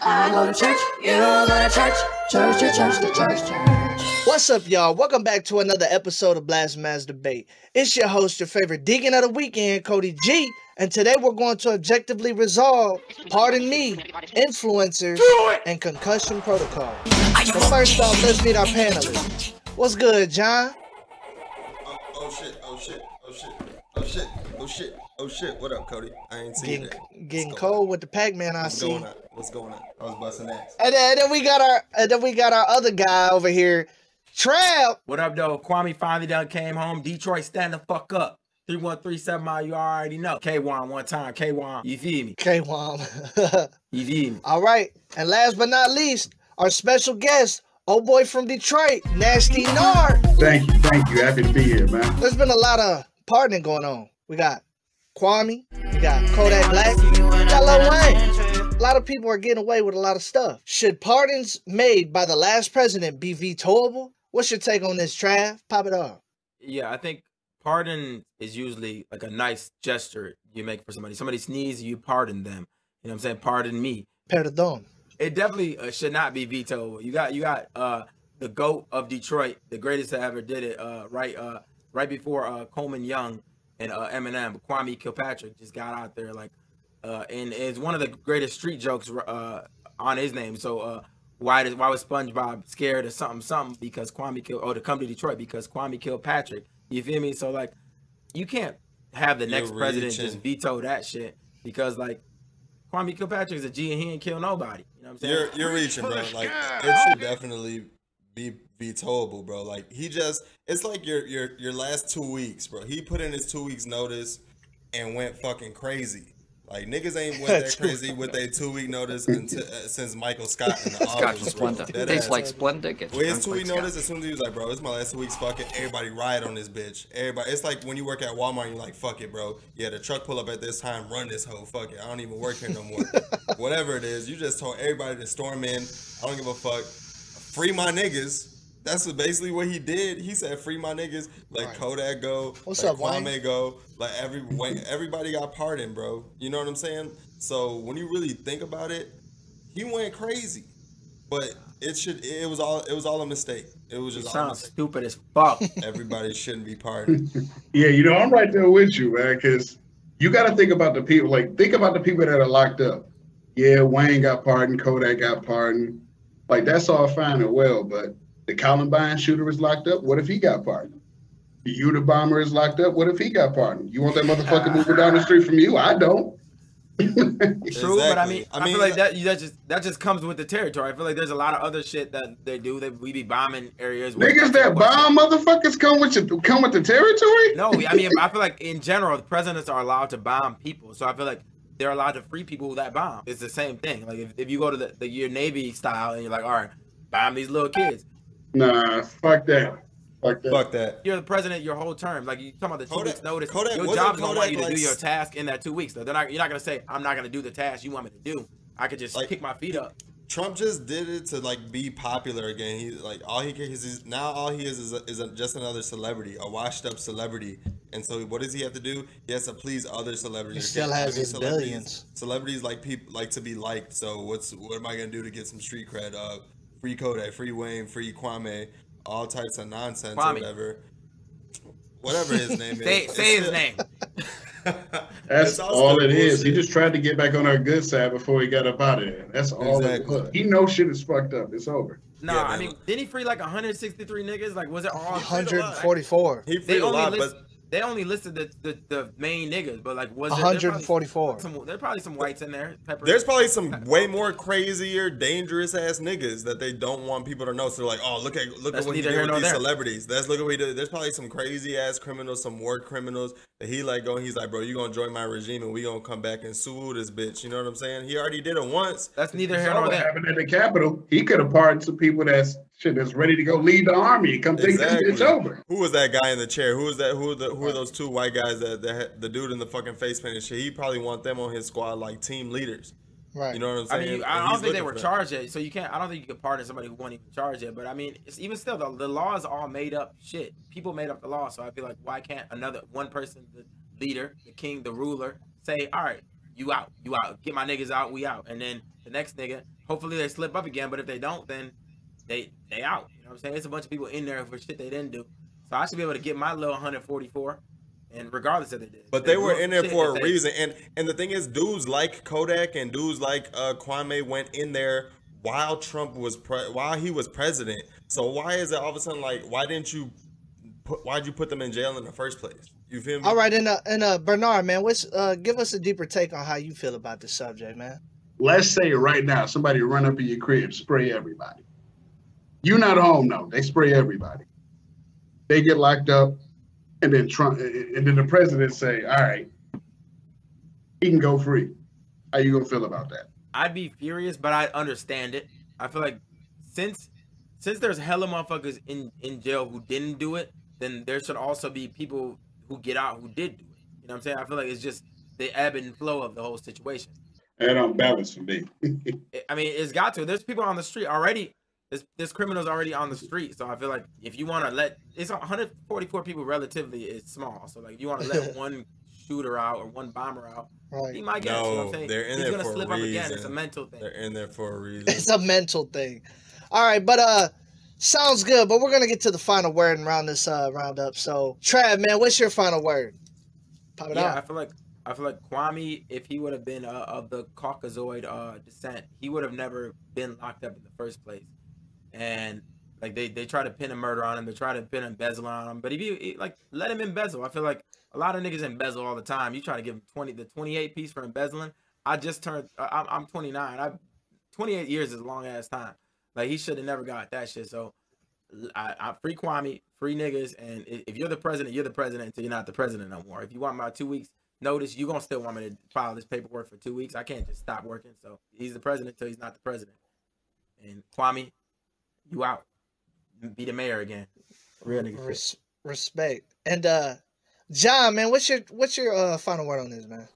I go to church, you go to church, church to church to church, church. What's up, y'all? Welcome back to another episode of BlaspheMass Debate. It's your host, your favorite Deacon of the Weekend, Cody G, and today we're going to objectively resolve, pardon me, influencers, and concussion protocol. But first off, let's meet our panelists. What's good, John? Oh shit, what up, Cody? I ain't seen that. Getting cold with the Pac-Man I see. What's going on? I was busting ass. And then we got our other guy over here, Trav. What up, though? Kwame finally done came home. Detroit, stand the fuck up. 3137 mile, you already know. K-Wan one time. K-Wan, you feel me? K-Wan. You feel me? All right. And last but not least, our special guest, old boy from Detroit, Nasty Nard. Thank you. Happy to be here, man. There's been a lot of pardoning going on. We got Kwame, we got Kodak Black, we got Lil Wayne. A lot of people are getting away with a lot of stuff. Should pardons made by the last president be veto-able? What's your take on this, Trav? Pop it off. Yeah, I think pardon is usually like a nice gesture you make for somebody. Somebody sneezes, you pardon them. You know what I'm saying? Pardon me. Perdón. It definitely should not be vetoed. You got the GOAT of Detroit, the greatest that ever did it, right before Coleman Young and Eminem. Kwame Kilpatrick just got out there and it's one of the greatest street jokes on his name. So why was SpongeBob scared of something because Kwame to come to Detroit because Kwame Kilpatrick? You feel me? So like you can't have the next president just veto that shit because like Kwame Kilpatrick's a G and he ain't kill nobody. You know what I'm saying? You're reaching, bro. Like it should definitely be vetoable, bro. Like it's like your last 2 weeks, bro. He put in his 2 weeks notice and went fucking crazy. Like niggas ain't went that crazy with a 2 week notice until, since Michael Scott in the Scotch office. Splenda. Tastes like Splenda. With his 2 week notice, as soon as he was like, bro, it's my last 2 weeks, fuck it. Everybody riot on this bitch. Everybody, it's like when you work at Walmart and you're like, fuck it, bro. Yeah, the truck pull up at this time, run this hoe, fuck it. I don't even work here no more. Whatever it is, you just told everybody to storm in. I don't give a fuck. Free my niggas. That's basically what he did. He said, "Free my niggas." Like right. Kodak go. What's like up, Kwame Wayne? go. Like everybody got pardoned, bro. You know what I'm saying? So when you really think about it, he went crazy, but it was all a mistake. It was just sounds stupid as fuck. Everybody shouldn't be pardoned. Yeah, I'm right there with you, man. Because you got to think about the people. Like think about the people that are locked up. Yeah, Wayne got pardoned. Kodak got pardoned. Like that's all fine and well, but the Columbine shooter is locked up. What if he got pardoned? The Utah bomber is locked up. What if he got pardoned? You want that motherfucker moving down the street from you? I don't. True, exactly. But I mean, I feel like that just comes with the territory. I feel like there's a lot of other shit that they do. That we be bombing areas. Niggas that bomb motherfuckers come with the territory. No, I mean, I feel like in general, the presidents are allowed to bomb people. So I feel like they're allowed to free people that bomb. It's the same thing. Like if you go to your Navy style and you're like, all right, bomb these little kids. Nah, fuck that. Fuck that. You're the president your whole term. Like you talking about the 2 weeks notice. Kodak, your job's gonna want you to do your task in that 2 weeks. Though you're not gonna say I'm not gonna do the task you want me to do. I could just kick my feet up. Trump just did it to like be popular again. He like all he is just another celebrity, a washed up celebrity. And so what does he have to do? He has to please other celebrities. He still has his billions. Celebrities like people like to be liked. So what am I gonna do to get some street cred? Free Kodak, free Wayne, free Kwame, all types of nonsense or whatever his name is. Say his name. That's all it is. He just tried to get back on our good side before he got up out of there. That's all it was. He knows shit is fucked up. It's over. No, yeah, I mean, didn't he free like 163 niggas? Like, was it all 144? He freed a lot, but they only listed the main niggas, but like was 144? There's probably some whites in there. There's probably some way more crazier, dangerous ass niggas that they don't want people to know. So they're like, oh, look at what he did with these celebrities. Look at what he did. There's probably some crazy ass criminals, some war criminals that he let go. And he's like, bro, you gonna join my regime and we gonna come back and sue this bitch. You know what I'm saying? He already did it once. That's neither here nor there. Happened at the Capitol. He could have pardoned some people that's ready to go lead the army. Come think this bitch over. Who was that guy in the chair? Who was that? Who are those two white guys that the dude in the fucking face paint and shit? He probably want them on his squad like team leaders. Right. You know what I'm saying? I mean, I don't think they were charged yet, so you can't. I don't think you could pardon somebody who wasn't even charged yet. But I mean, it's even still the law is all made up shit. People made up the law, so I feel like why can't one person, the leader, the king, the ruler, say, all right, you out. You out. Get my niggas out, we out. And then the next nigga, hopefully they slip up again, but if they don't, then they out. You know what I'm saying? It's a bunch of people in there for shit they didn't do. So I should be able to get my little 144, and regardless of they did. But they were in there for a reason. And the thing is, dudes like Kodak and dudes like Kwame went in there while Trump was while he was president. So why is it all of a sudden like, why'd you put them in jail in the first place? You feel me? All right, and Bernard, man, give us a deeper take on how you feel about this subject, man. Let's say right now, somebody run up in your crib, spray everybody. You not home, no. They spray everybody. They get locked up, and then the president say, all right, he can go free. How you gonna feel about that? I'd be furious, but I understand it. I feel like since there's hella motherfuckers in jail who didn't do it, then there should also be people who get out who did do it. You know what I'm saying? I feel like it's just the ebb and flow of the whole situation. And unbalanced for me. I mean, it's got to. There's people on the street already. There's criminals already on the street. So I feel like if you want to let, it's 144 people relatively is small. So like, you want to let one shooter out or one bomber out, right? He might get it. You know what I'm saying? They're in He's there gonna for slip a up reason. again. It's a mental thing. They're in there for a reason. It's a mental thing. All right, but sounds good. But we're gonna get to the final word and round this round up. So Trav, man, what's your final word? Pop it out. I feel like Kwame, if he would have been of the Caucasoid descent, he would have never been locked up in the first place. And like they try to pin a murder on him, they try to pin embezzle on him. But if you like let him embezzle, I feel like a lot of niggas embezzle all the time. You try to give him the 28 piece for embezzling. I just turned. I'm 29. 28 years is a long ass time. Like he should have never got that shit. So I free Kwame, free niggas, and if you're the president until you're not the president no more. If you want my 2 weeks notice, you're gonna still want me to file this paperwork for 2 weeks. I can't just stop working. So he's the president until he's not the president. And Kwame, you out. Be the mayor again. Real nigga. Respect. And John, man, what's your final word on this, man?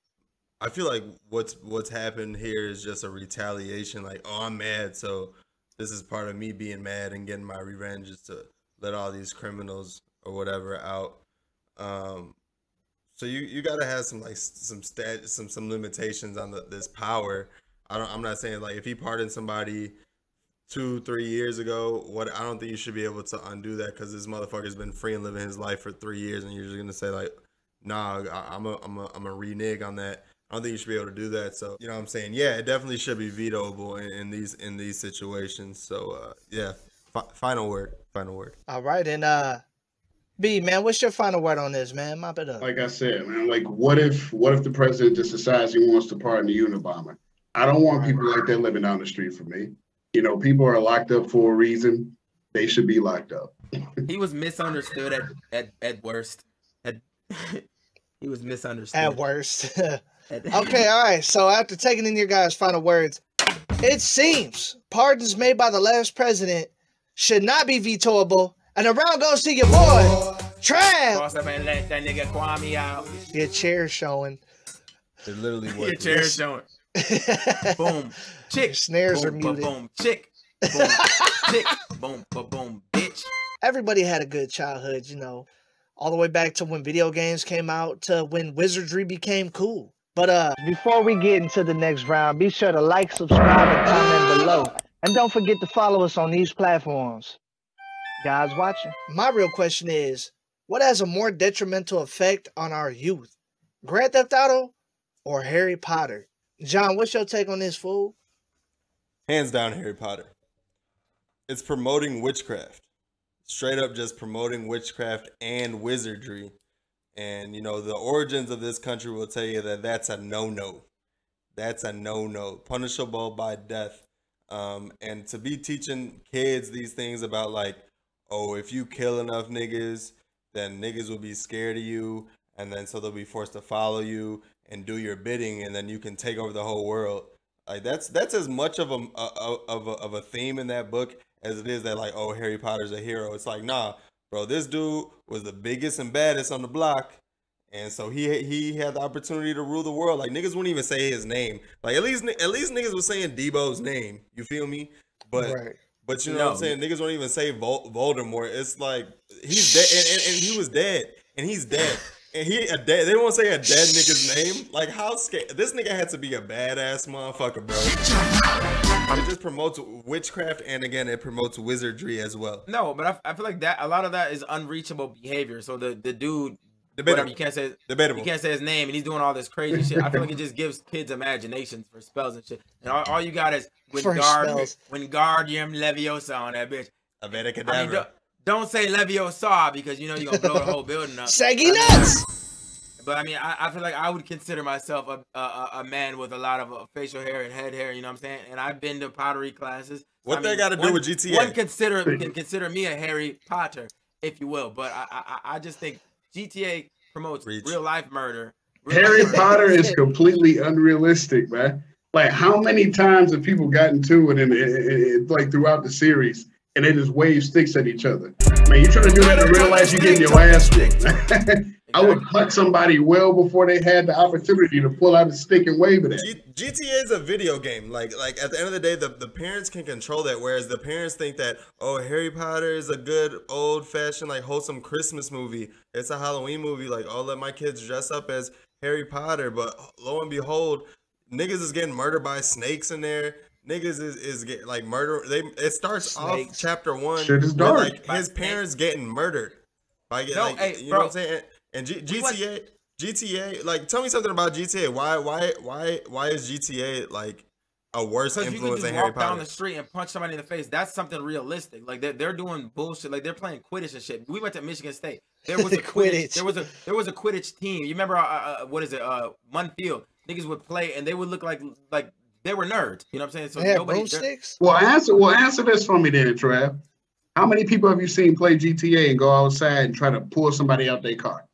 I feel like what's happened here is just a retaliation. Like, oh, I'm mad, so this is part of me being mad and getting my revenge is to let all these criminals or whatever out. So you gotta have some like some limitations on this power. I'm not saying like if he pardoned somebody 2-3 years ago, I don't think you should be able to undo that because this motherfucker's been free and living his life for 3 years, and you're just gonna say like, nah, I'm a renege on that. I don't think you should be able to do that. So you know what I'm saying? Yeah, it definitely should be veto-able in these situations. So yeah, final word. All right, and B, man, what's your final word on this, man? Mop it up. Like I said, man, like what if the president just decides he wants to pardon the Unabomber? I don't want people like that living down the street from me. You know, people are locked up for a reason. They should be locked up. He was misunderstood at worst. He was misunderstood. At worst. Okay, all right. So after taking in your guys' final words, it seems pardons made by the last president should not be veto-able. And the round goes to your boy, Trav. Boss up and let that nigga Kwame out. Your chair showing. It literally was. Your chair showing. Boom. Chick. Your snares boom, are muted. Boom. Chick. Boom. Chick. Boom. Boom. Bitch. Everybody had a good childhood, you know, all the way back to when video games came out to when wizardry became cool. But before we get into the next round, be sure to like, subscribe, and comment below. And don't forget to follow us on these platforms. Guys watching. My real question is, what has a more detrimental effect on our youth? Grand Theft Auto or Harry Potter? John, what's your take on this, fool? Hands down, Harry Potter. It's promoting witchcraft. Straight up just promoting witchcraft and wizardry. And, you know, the origins of this country will tell you that that's a no-no. That's a no-no. Punishable by death. And to be teaching kids these things about like, oh, if you kill enough niggas, then niggas will be scared of you. And then so they'll be forced to follow you and do your bidding. And then you can take over the whole world. Like that's as much of a theme in that book as it is that like, oh, Harry Potter's a hero. It's like, nah, bro, this dude was the biggest and baddest on the block. And so he had the opportunity to rule the world. Like niggas wouldn't even say his name. Like at least niggas was saying Debo's name. You feel me? But Right. But you know what I'm saying? Niggas won't even say Voldemort. It's like he's dead, and he was dead, and he's dead. And they won't say a dead nigga's name. Like, how scared? This nigga had to be a badass motherfucker, bro. It just promotes witchcraft, and again, it promotes wizardry as well. No, but I feel like that a lot of that is unreachable behavior. So the dude, whatever, you can't say his name, and he's doing all this crazy shit. I feel like it just gives kids imaginations for spells and shit. And all you got is Wingardium Leviosa on that bitch. A Vedicadabra. Don't say Leviosa because you know you're gonna blow the whole building up. Saggy nuts. But I mean, I feel like I would consider myself a man with a lot of facial hair and head hair. You know what I'm saying? And I've been to pottery classes. What they got to do with GTA? One can consider me a Harry Potter, if you will. But I just think GTA promotes real life murder. Harry Potter is completely unrealistic, man. Like, how many times have people gotten to it in like throughout the series? And they just wave sticks at each other. Man, you trying to do that in real life, you getting your ass kicked. I would punch somebody well before they had the opportunity to pull out a stick and wave it at. GTA is a video game. Like at the end of the day, the parents can control that. Whereas the parents think that, oh, Harry Potter is a good old fashioned like wholesome Christmas movie. It's a Halloween movie. Like, oh, let my kids dress up as Harry Potter. But lo and behold, niggas is getting murdered by snakes in there. Niggas is getting like murder. It starts off chapter 1 with like his parents getting murdered. By you know what I'm saying? And GTA, like, tell me something about GTA. Why is GTA like a worse influence than Harry Potter? Down the street and punch somebody in the face. That's something realistic. Like they're doing bullshit. Like they're playing Quidditch and shit. We went to Michigan State. There was a Quidditch. There was a Quidditch team. You remember what is it? One field. Niggas would play and they would look like they were nerds. You know what I'm saying? So nobody. Well, answer this for me then, Trav. How many people have you seen play GTA and go outside and try to pull somebody out their car?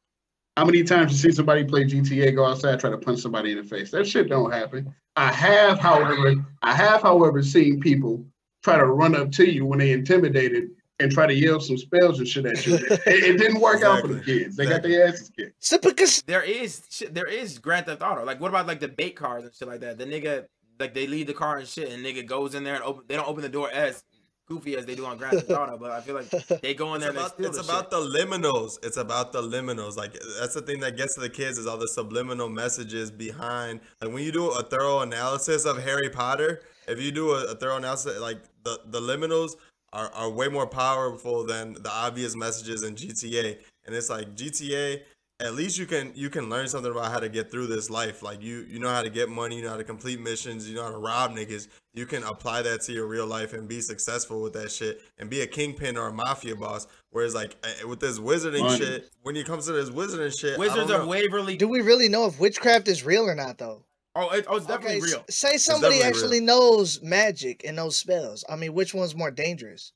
How many times you see somebody play GTA, go outside, try to punch somebody in the face? That shit don't happen. I have, however, seen people try to run up to you when they intimidated and try to yell some spells and shit at you. It didn't work out for the kids. They got their asses kicked. So because there is Grand Theft Auto. Like, what about like the bait cars and shit like that? The nigga, like, they leave the car and shit, and nigga goes in there and they don't open the door as goofy as they do on Grand Theft Auto, but I feel like they go in there and they steal It's about the liminals. It's about the liminals. Like, that's the thing that gets to the kids is all the subliminal messages behind. Like, when you do a thorough analysis of Harry Potter, if you do a thorough analysis, like the liminals are way more powerful than the obvious messages in GTA. And it's like GTA, at least you can learn something about how to get through this life. Like, you know how to get money, you know how to complete missions, you know how to rob niggas. You can apply that to your real life and be successful with that shit and be a kingpin or a mafia boss. Whereas, like, with this wizarding shit, when it comes to this wizarding shit, Wizards of Waverly. Do we really know if witchcraft is real or not, though? Oh, it's definitely real. Say somebody actually knows magic and knows spells. I mean, which one's more dangerous?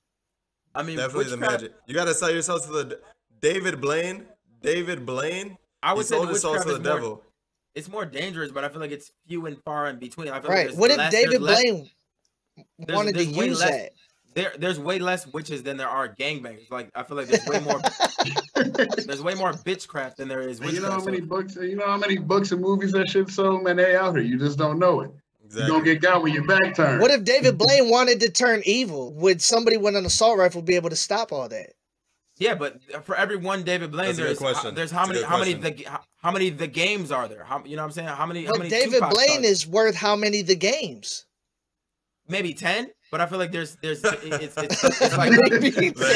I mean, definitely the magic. You got to sell yourself to the David Blaine. I would say sold his soul to the devil. It's more dangerous, but I feel like it's few and far in between. I feel right. Like what if David Blaine wanted to use that? There's way less witches than there are gangbangers. Like, I feel like there's way more there's way more bitchcraft than there is witchcraft. You know how many books and movies that shit sold, man? They out here. You just don't know it. Exactly. You're gonna get got when your back turned. What if David Blaine wanted to turn evil? Would somebody with an assault rifle be able to stop all that? Yeah, but for every one David Blaine, there's how many the games are there? You know what I'm saying? How many David Blaine is worth how many the games? Maybe 10, but I feel like it's like the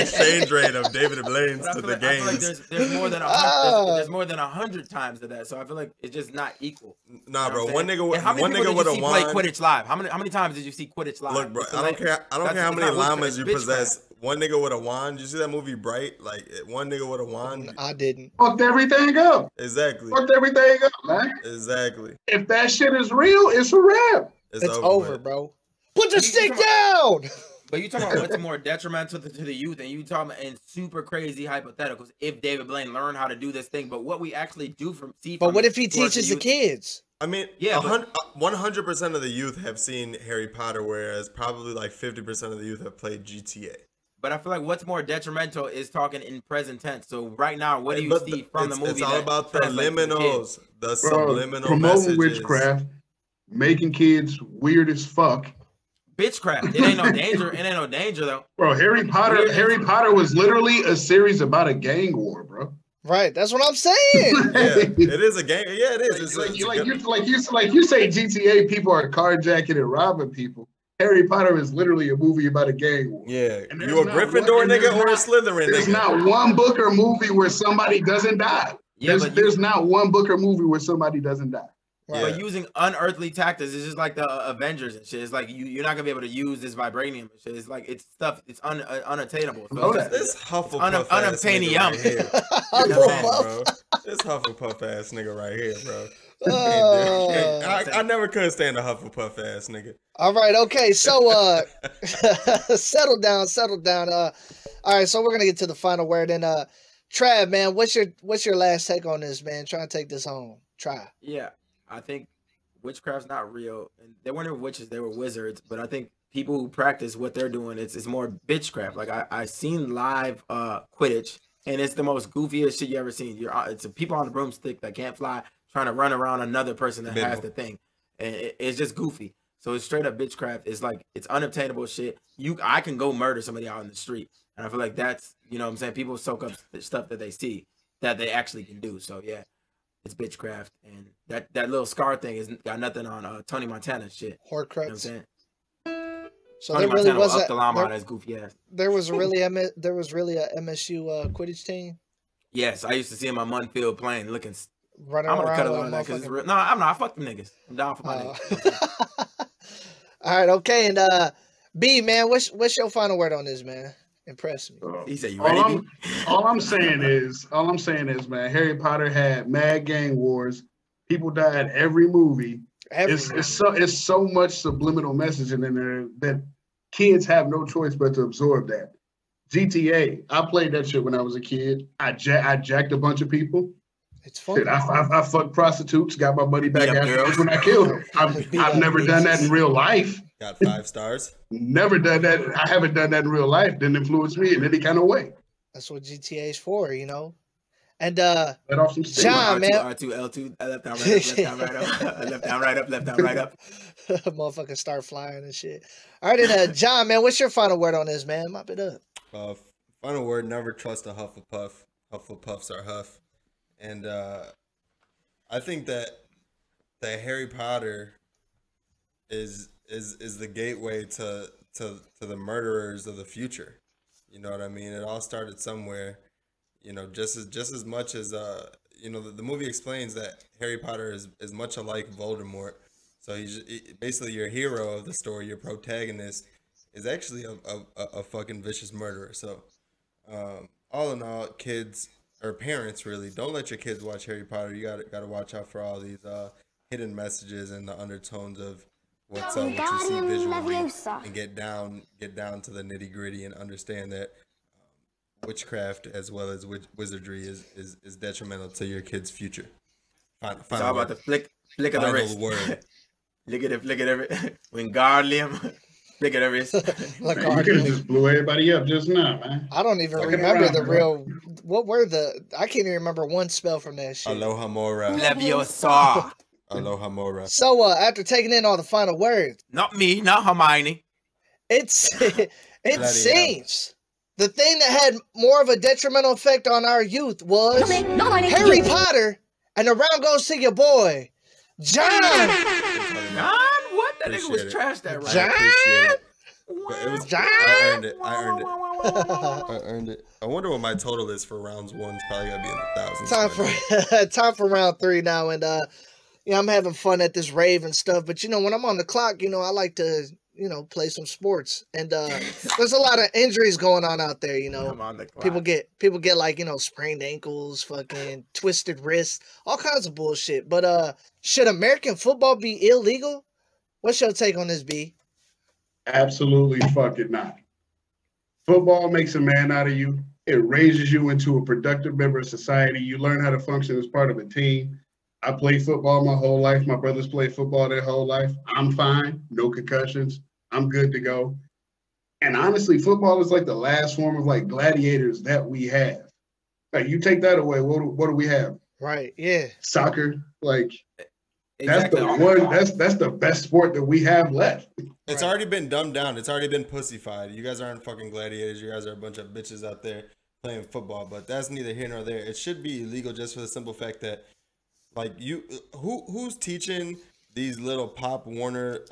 exchange rate of David Blaine's to the games. I feel like there's more than there's more than 100 times of that. So I feel like it's just not equal. Nah, bro. One nigga with a wand. Play Quidditch live? How many times did you see Quidditch live? Look, bro. I don't care how many llamas you possess. One nigga with a wand. You see that movie Bright? Like, one nigga with a wand. I didn't. Fucked everything up. Exactly. Fucked everything up, man. Exactly. If that shit is real, it's a wrap. It's over, bro. Put your stick down. But you talking about what's more detrimental to the youth, and you talking about in super crazy hypotheticals. If David Blaine learned how to do this thing, but what we actually do But what if he teaches the kids? I mean, yeah, 100% of the youth have seen Harry Potter, whereas probably like 50% of the youth have played GTA. But I feel like what's more detrimental is talking in present tense. So right now, what do you see from the movie? It's all about the liminals, the subliminal promoting messages. Witchcraft, making kids weird as fuck. Bitchcraft. It ain't no danger. It ain't no danger though. Bro, Harry Potter was literally a series about a gang war, bro. Right, that's what I'm saying. Yeah, it is a game. Yeah, it is. It's Like you say GTA people are carjacking and robbing people. Harry Potter is literally a movie about a gang war. Yeah, And you a Gryffindor nigga or a Slytherin There's nigga? not one book or movie where somebody doesn't die. Yeah, There's not one book or movie where somebody doesn't die. Right. But using unearthly tactics is just like the Avengers and shit. It's like you're not gonna be able to use this vibranium and shit. It's like it's stuff. It's unattainable. So This Hufflepuff ass nigga unobtainium. right here. Hufflepuff. This Hufflepuff ass nigga right here, bro. Oh. I never could stand a Hufflepuff ass nigga. All right, okay, so settle down. All right, so we're gonna get to the final word. And Trav, man, what's your last take on this, man? Try to take this home. Try. Yeah, I think witchcraft's not real, and they weren't even witches; they were wizards. But I think people who practice what they're doing, it's more bitchcraft. Like I seen live Quidditch, and it's the most goofiest shit you ever seen. It's people on the broomstick that can't fly trying to run around another person that has the thing, and it's just goofy. So it's straight up bitchcraft. It's like it's unobtainable shit. I can go murder somebody out in the street, and I feel like that's, you know what I'm saying, people soak up the stuff that they see that they actually can do. So yeah, it's bitchcraft, and that little scar thing is got nothing on Tony Montana shit. Horcrux. You know what I'm saying? So Tony there really Montana was will up the llama on his goofy ass. there was really a MSU Quidditch team Yes, I used to see him on Munfield playing, looking. running I'm gonna around cut a with lot of that because motherfucking- it's real. No, I'm not. Fuck them niggas. I'm down for my niggas. All right, okay, and B, man, what's your final word on this, man? Impress me. He said, "You ready?" B?" All I'm saying is, man, Harry Potter had mad gang wars. People died every movie. It's so much subliminal messaging in there that kids have no choice but to absorb that. GTA, I played that shit when I was a kid. I jacked a bunch of people. It's fun. Shit, I fucked prostitutes, got my money back Beat up afterwards girls. when I killed them. I've never done that in real life. Got 5 stars. Never done that. I haven't done that in real life. Didn't influence me in any kind of way. That's what GTA is for, you know. And Let off some steam. John, man, R2, L2, left down, right up, left down, right up, left down, right up. motherfuckers start flying and shit. All right, and John, man, what's your final word on this, man? Mop it up. Final word: never trust a Hufflepuff. Hufflepuffs are huff, and I think that Harry Potter is the gateway to the murderers of the future. You know what I mean? It all started somewhere. You know, just as much as you know, the movie explains that Harry Potter is much alike Voldemort. So he's basically your hero of the story. Your protagonist is actually a fucking vicious murderer. So all in all, kids or parents really don't let your kids watch Harry Potter. You gotta watch out for all these hidden messages and the undertones of what you see visually, and get down to the nitty gritty and understand that witchcraft as well as wizardry is detrimental to your kid's future. It's all about the flick of the Final wrist. word. Flick of the Wingardium. Flick of the wrist. Like, Man, you could have just blew everybody up just now, man. I don't even Fucking remember around, the bro. real. What were the? I can't even remember one spell from that shit. Aloha Mora. Leviosa. Aloha Mora. So after taking in all the final words, Not me, not Hermione. it seems the thing that had more of a detrimental effect on our youth was Harry Potter, and the round goes to your boy, John. John, what? That nigga was Appreciate it. trash that right. John. Appreciate it. But it was, John. I earned it. I earned it. I wonder what my total is for rounds 1. It's probably gotta be in the thousands. Time for round 3 now, and yeah, I'm having fun at this rave and stuff. But you know, when I'm on the clock, you know, I like to, you know, play some sports, and there's a lot of injuries going on out there. You know, I'm on the clock. people get like, you know, sprained ankles, fucking twisted wrists, all kinds of bullshit. But should American football be illegal? What's your take on this, B? Absolutely fucking not. Football makes a man out of you. It raises you into a productive member of society. You learn how to function as part of a team. I played football my whole life. My brothers played football their whole life. I'm fine. No concussions. I'm good to go. And honestly, football is like the last form of like gladiators that we have. Like, you take that away, what do we have? Right? Yeah. Soccer. Like, Exactly. that's the one. That's the best sport that we have left. It's already been dumbed down. It's already been pussified. You guys aren't fucking gladiators. You guys are a bunch of bitches out there playing football, but that's neither here nor there. It should be illegal just for the simple fact that, like, who's teaching these little Pop Warner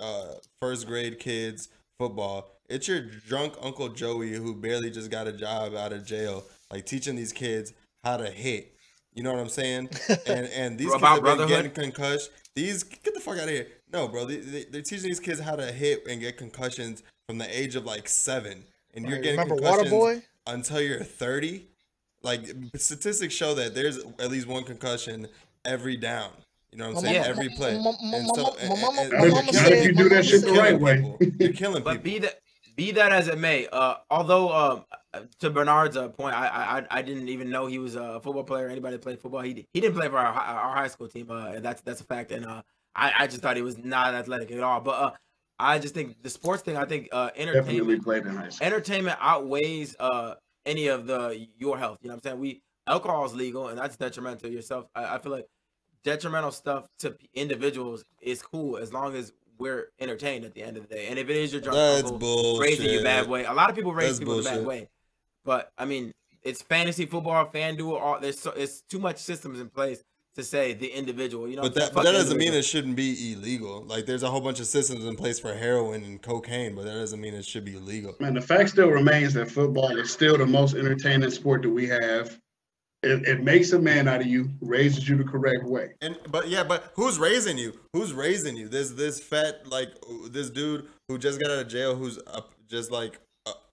first grade kids football? It's your drunk Uncle Joey who barely just got a job out of jail, like teaching these kids how to hit. You know what I'm saying? And these kids have been getting concussions. Get the fuck out of here. No, bro, they're teaching these kids how to hit and get concussions from the age of like 7, and you're getting concussions until you're 30. Like, statistics show that there's at least one concussion every down. You know what I'm saying? Every play. If you do that shit the right way, you're killing people. But be that as it may, although to Bernard's point, I didn't even know he was a football player. Anybody that played football, he didn't play for our high school team. That's a fact, and I just thought he was not athletic at all. But I just think the sports thing. I think entertainment outweighs any of your health. You know what I'm saying? Alcohol is legal, and that's detrimental to yourself. I feel like detrimental stuff to individuals is cool as long as we're entertained at the end of the day. And if it is your drunk uncle raising you bad way, a lot of people raise people the bad way. But I mean, it's fantasy football, FanDuel. It's too much systems in place to say the individual. You know, but that doesn't mean it shouldn't be illegal. Like, there's a whole bunch of systems in place for heroin and cocaine, but that doesn't mean it should be illegal. Man, the fact still remains that football is still the most entertaining sport that we have. It makes a man out of you, raises you the correct way. But who's raising you? Who's raising you? There's this fat, like, this dude who just got out of jail, who's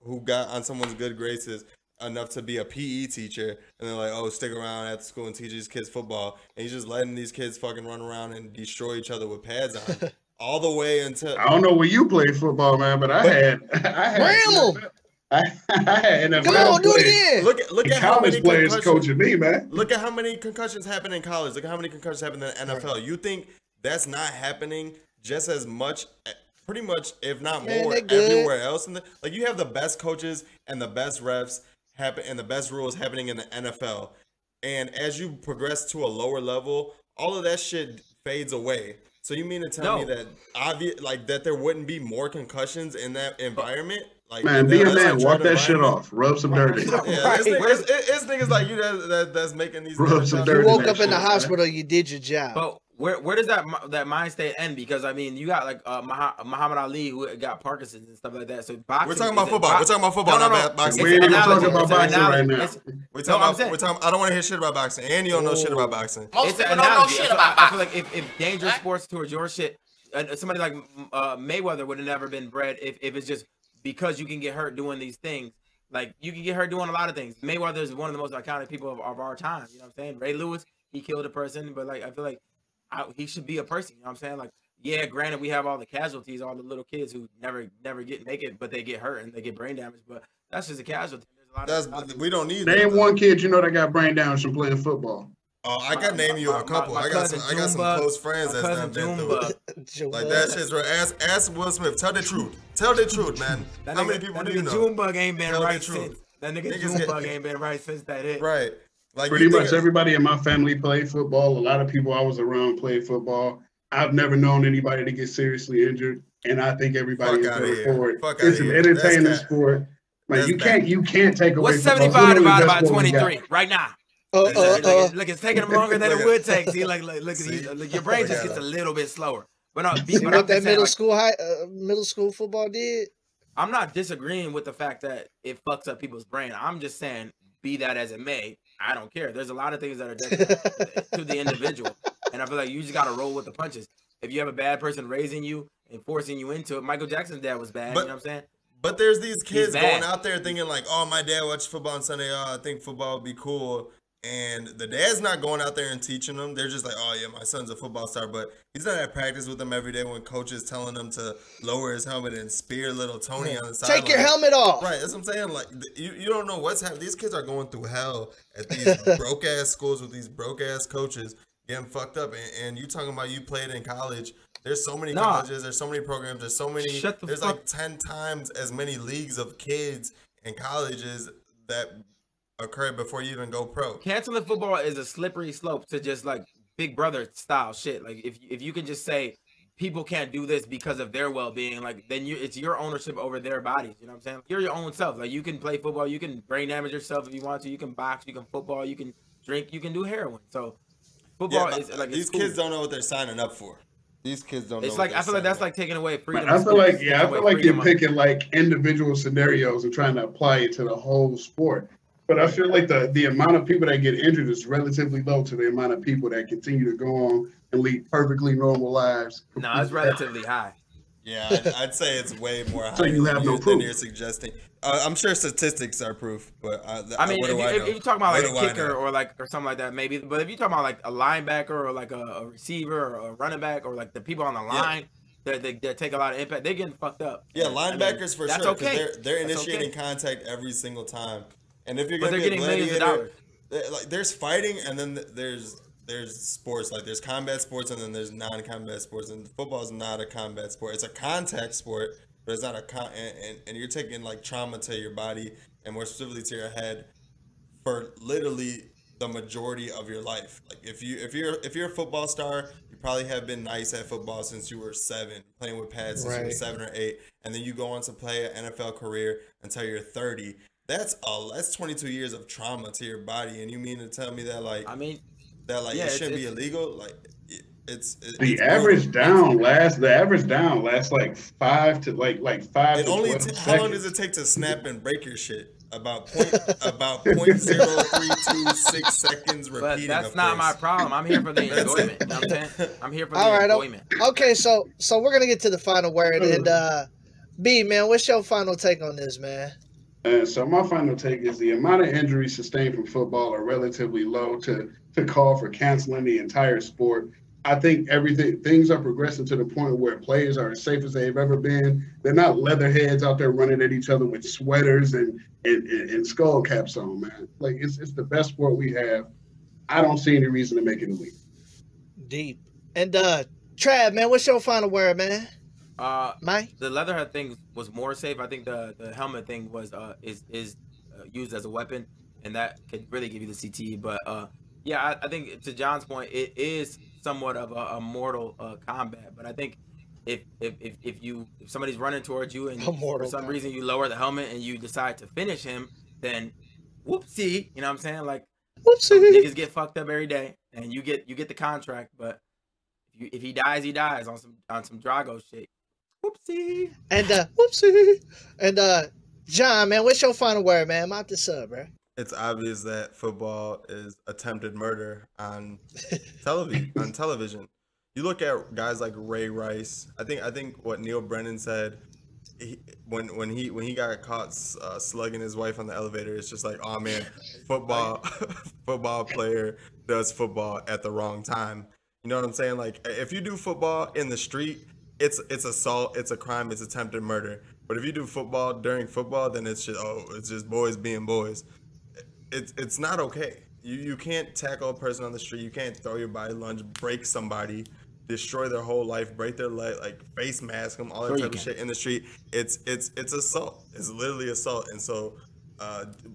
who got on someone's good graces enough to be a PE teacher, and they're like, oh, stick around at the school and teach these kids football, and he's just letting these kids fucking run around and destroy each other with pads on, all the way until. I don't know where you played football, man, but I had NFL. Come on, do it again. Look at how many players coaching me, man. Look at how many concussions happen in college. Look at how many concussions happen in the NFL. Right. You think that's not happening just as much, pretty much, if not more, everywhere else? Like, you have the best coaches and the best refs and the best rules happening in the NFL. And as you progress to a lower level, all of that shit fades away. So you mean to tell me that that there wouldn't be more concussions in that environment? Like, man, be a man, walk that shit off, rub some dirt in. Yeah, it's niggas like you that's making these. Rub some dirt. You woke up in the hospital, you did your job. But where does that mind state end? Because I mean, you got like Muhammad Ali who got Parkinson's and stuff like that. So boxing. We're talking about football. We're talking about football, not boxing. We ain't even talking about boxing right now. We're talking. I don't want to hear shit about boxing, and you don't know shit about boxing. It's an analogy. I feel like if dangerous sports towards your shit, somebody like Mayweather would have never been bred if it's just because you can get hurt doing these things. Like, you can get hurt doing a lot of things. Mayweather is one of the most iconic people of our time. You know what I'm saying? Ray Lewis, he killed a person, but like, I feel like he should be a person. You know what I'm saying? Like, yeah, granted, we have all the casualties, all the little kids who never make it, but they get hurt and they get brain damage. But that's just a casualty. There's a lot of we don't need. Name one kid you know that got brain damage from playing football. Oh, I can name you a couple. I got some close friends that's done been through. Like, that shit's real. Ask Will Smith. Tell the truth. Tell the truth, man. How many people do you know? Junebug ain't been right since. That nigga Junebug ain't been right since that hit. Right. Like, pretty much everybody in my family played football. A lot of people I was around played football. I've never known anybody to get seriously injured, and I think everybody is going forward. It's an entertaining sport. Like, you can't take away. What's 75 divided by 23 right now? Look, it's taking them longer than it would take. See, look, your brain just gets a little bit slower. But no, you know what that middle school football did? I'm not disagreeing with the fact that it fucks up people's brain. I'm just saying, be that as it may, I don't care. There's a lot of things that are detrimental to the individual, and I feel like you just got to roll with the punches. If you have a bad person raising you and forcing you into it, Michael Jackson's dad was bad. You know what I'm saying? But there's these kids going out there thinking like, oh, my dad watched football on Sunday. Oh, I think football would be cool. And the dad's not going out there and teaching them. They're just like, oh, yeah, my son's a football star. But he's not at practice with them every day when coach is telling him to lower his helmet and spear little Tony on the side. Take your helmet off. Right, that's what I'm saying. Like, you don't know what's happening. These kids are going through hell at these broke-ass schools with these broke-ass coaches getting fucked up. And you talking about you played in college. There's so many colleges. There's so many programs. There's so many. There's like 10 times as many leagues of kids and colleges that occur before you even go pro. Canceling football is a slippery slope to just like Big Brother style shit. Like, if you can just say people can't do this because of their well-being, like then it's your ownership over their bodies. You know what I'm saying? You're your own self. Like you can play football, you can brain damage yourself if you want to, you can box, you can football, you can drink, you can do heroin. So football is like these kids don't know what they're signing up for. These kids don't know. It's like I feel like that's like taking away freedom. I feel like you're picking like individual scenarios and trying to apply it to the whole sport. But I feel like the amount of people that get injured is relatively low to the amount of people that continue to go on and lead perfectly normal lives. No, it's relatively high. Yeah, I'd say it's way more high so you have no than proof. you're suggesting. I'm sure statistics are proof, but I mean, if you talk about like a kicker or something like that, maybe. But if you talk about like a linebacker or like a receiver or a running back or like the people on the line that take a lot of impact, they're getting fucked up. Yeah, linebackers for sure. Okay. They're initiating contact every single time, and if you're gonna they're be a getting millions of dollars. like there's fighting, and then there's sports, like there's combat sports and then there's non-combat sports, and football is not a combat sport. It's a contact sport, but it's not and you're taking like trauma to your body and more specifically to your head for literally the majority of your life. Like if you're a football star, you probably have been nice at football since you were 7, playing with pads since you were 7 or 8, and then you go on to play an NFL career until you're 30. That's 22 years of trauma to your body, and you mean to tell me that it shouldn't be illegal? Like the average down lasts like 5 to 12 seconds. How long does it take to snap and break your shit? About 0.0326 seconds repeating. But that's not my problem. I'm here for the enjoyment. You know what I'm saying? I'm here for the enjoyment. Okay, so we're gonna get to the final word, and B, man, what's your final take on this, man? So my final take is the amount of injuries sustained from football are relatively low to call for canceling the entire sport. I think things are progressing to the point where players are as safe as they've ever been. They're not leatherheads out there running at each other with sweaters and skull caps on, man. Like it's the best sport we have. I don't see any reason to make it illegal. Deep. And Trav, man, what's your final word, man? Mike? The leatherhead thing was more safe. I think the helmet thing was is used as a weapon, and that could really give you the CTE. But yeah, I think to John's point, it is somewhat of a mortal combat. But I think if somebody's running towards you and for some reason you lower the helmet and you decide to finish him, then whoopsie, you know what I'm saying? Like niggas get fucked up every day, and you get the contract. But if he dies, he dies on some Drago shit. Whoopsie. And whoopsie. And John, man, what's your final word, man? I'm out the sub, bro. It's obvious that football is attempted murder on television. You look at guys like Ray Rice. I think what Neil Brennan said when he got caught slugging his wife on the elevator, it's just like, oh man, football player does football at the wrong time. You know what I'm saying? Like if you do football in the street, it's assault, it's a crime, it's attempted murder. But if you do football during football, then it's just boys being boys. It's not okay. You can't tackle a person on the street. You can't throw your body lunge, break somebody, destroy their whole life, break their leg, like face mask them, all that type of shit in the street. It's assault. It's literally assault. And so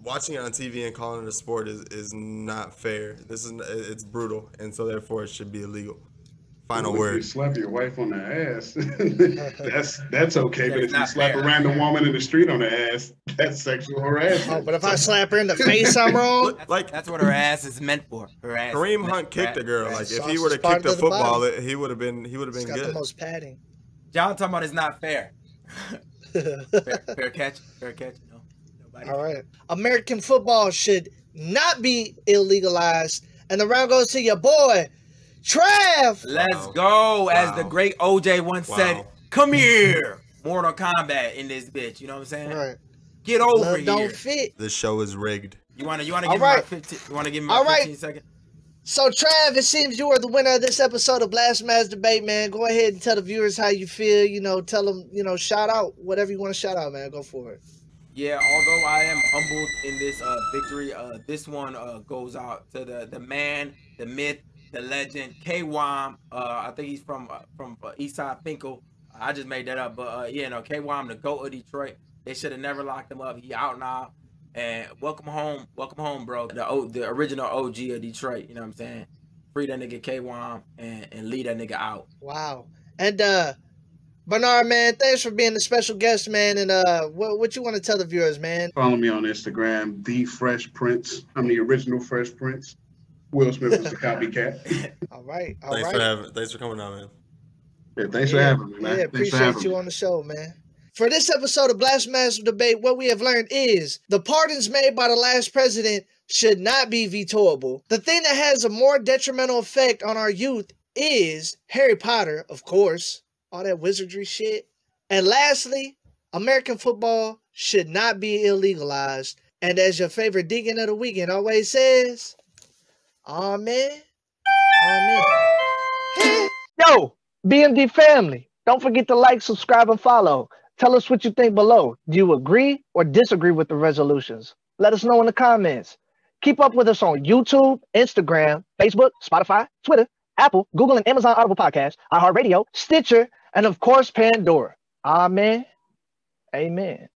watching it on TV and calling it a sport is not fair. It's brutal, and so therefore it should be illegal. Final word. If you slap your wife on the ass, that's okay. But if you slap a random woman in the street on the ass, that's sexual harassment. Oh, but if I slap her in the face, I'm wrong. That's what her ass is meant for. Her ass. Kareem Hunt kicked a girl. Like if he would have kicked a football, he would have been good. Got the most padding. John talking about it's not fair. fair catch. No, nobody. All right. American football should not be illegalized, and the round goes to your boy, Trav. Let's go. As the great OJ once said, come here. Mortal Kombat in this bitch. You know what I'm saying? Right. Get over here. Don't fit. This show is rigged. You want to give me my 15? You want to give me my 15 seconds? So Trav, it seems you are the winner of this episode of BlaspheMass Debate, man. Go ahead and tell the viewers how you feel. You know, tell them, shout out whatever you want to shout out, man. Go for it. Yeah, although I am humbled in this victory, this one goes out to the man, the myth, the legend, K-Wam. I think he's from Eastside Finkel. I just made that up, but K-Wam, the GOAT of Detroit. They should have never locked him up. He out now, and welcome home, bro. The original OG of Detroit. You know what I'm saying? Free that nigga K-Wam and lead that nigga out. Wow. And Bernard, man, thanks for being a special guest, man. And what you want to tell the viewers, man? Follow me on Instagram, the Fresh Prince. I'm the original Fresh Prince. Will Smith was the copycat. All right. Thanks for coming on, man. Yeah, thanks for having me, man. Yeah, Thanks for appreciate having you me. on the show, man. For this episode of BlaspheMass Debate, what we have learned is the pardons made by the last president should not be veto-able. The thing that has a more detrimental effect on our youth is Harry Potter, of course, all that wizardry shit. And lastly, American football should not be illegalized. And as your favorite deacon of the weekend always says, amen. Amen. Yo, BMD family, don't forget to like, subscribe, and follow. Tell us what you think below. Do you agree or disagree with the resolutions? Let us know in the comments. Keep up with us on YouTube, Instagram, Facebook, Spotify, Twitter, Apple, Google, and Amazon Audible Podcasts, iHeartRadio, Stitcher, and of course, Pandora. Amen. Amen.